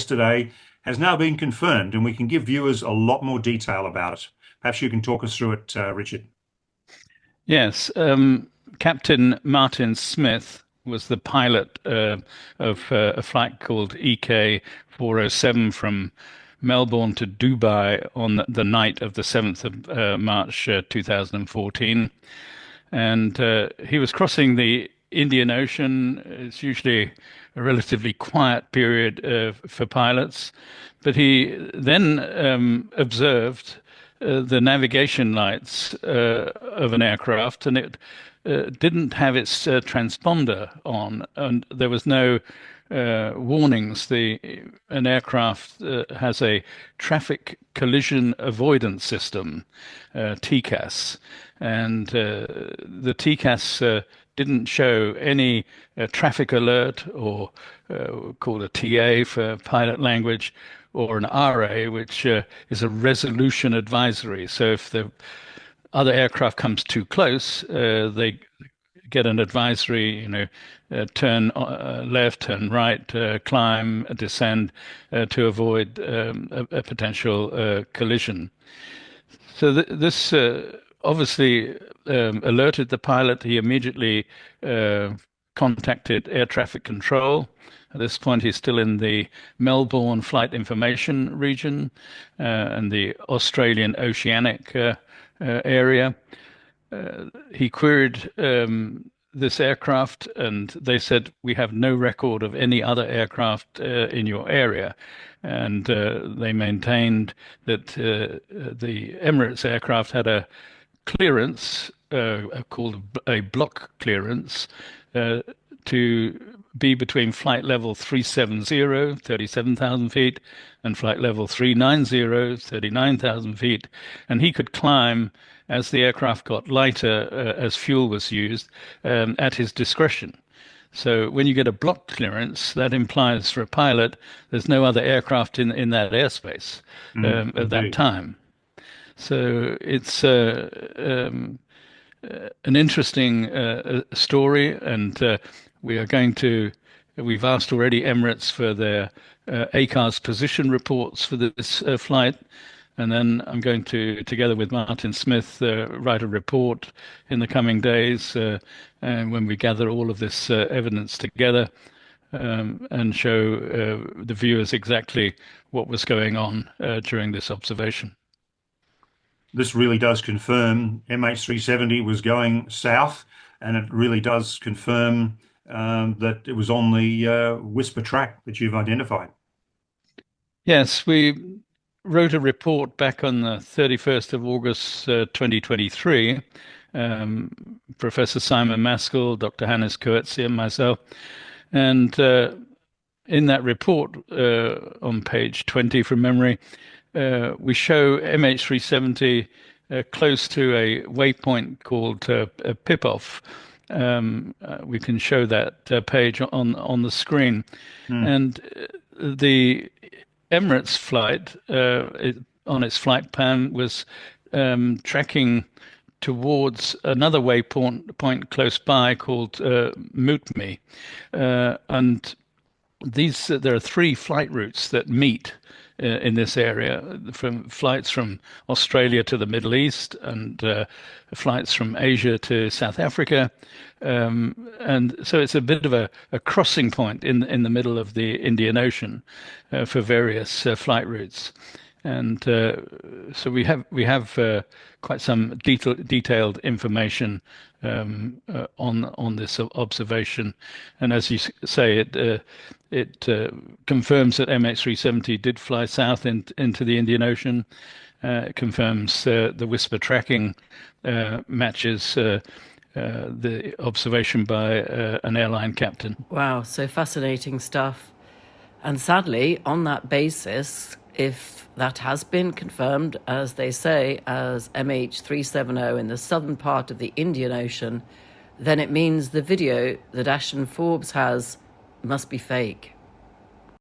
yesterday has now been confirmed, and we can give viewers a lot more detail about it. Perhaps you can talk us through it, Richard. Yes, Captain Martin Smith was the pilot of a flight called EK-407 from Melbourne to Dubai on the night of the 7th of March 2014. And he was crossing the Indian Ocean. It's usually a relatively quiet period for pilots, but he then observed the navigation lights of an aircraft, and it didn't have its transponder on, and there was no warnings. An aircraft has a traffic collision avoidance system, TCAS, and the TCAS didn't show any traffic alert, or called a TA for pilot language, or an RA, which is a resolution advisory. So if the other aircraft comes too close, they get an advisory, turn left, turn right, climb, descend, to avoid a potential collision. So this obviously alerted the pilot. He immediately contacted air traffic control. At this point, he's still in the Melbourne Flight Information Region and the Australian Oceanic area. He queried this aircraft, and they said, "We have no record of any other aircraft in your area." And they maintained that the Emirates aircraft had a clearance called a block clearance to be between flight level 370, 37,000 feet, and flight level 390, 39,000 feet. And he could climb as the aircraft got lighter, as fuel was used, at his discretion. So when you get a block clearance, that implies for a pilot there's no other aircraft in that airspace at that time. So it's an interesting story, and we've asked already Emirates for their ACARS position reports for this flight. And then I'm going to, together with Martin Smith, write a report in the coming days, and when we gather all of this evidence together, and show the viewers exactly what was going on during this observation. This really does confirm MH370 was going south, and it really does confirm that it was on the whisper track that you've identified. Yes, we wrote a report back on the 31st of August 2023, Professor Simon Maskell, Dr. Hannes Coetzee, and myself. And in that report, on page 20 from memory, we show MH370 close to a waypoint called a pip-off. We can show that page on the screen. And the Emirates flight, on its flight plan, was tracking towards another waypoint close by called Mutmi. And there are three flight routes that meet in this area, from flights from Australia to the Middle East, and flights from Asia to South Africa. And so it's a bit of a crossing point in the middle of the Indian Ocean for various flight routes. And so we have quite some detailed information on this observation. And as you say, it confirms that MH370 did fly south into the Indian Ocean. It confirms the whisper tracking matches the observation by an airline captain. Wow, so fascinating stuff. And sadly, on that basis, if that has been confirmed, as they say, as MH370 in the southern part of the Indian Ocean, then it means the video that Ashton Forbes has must be fake.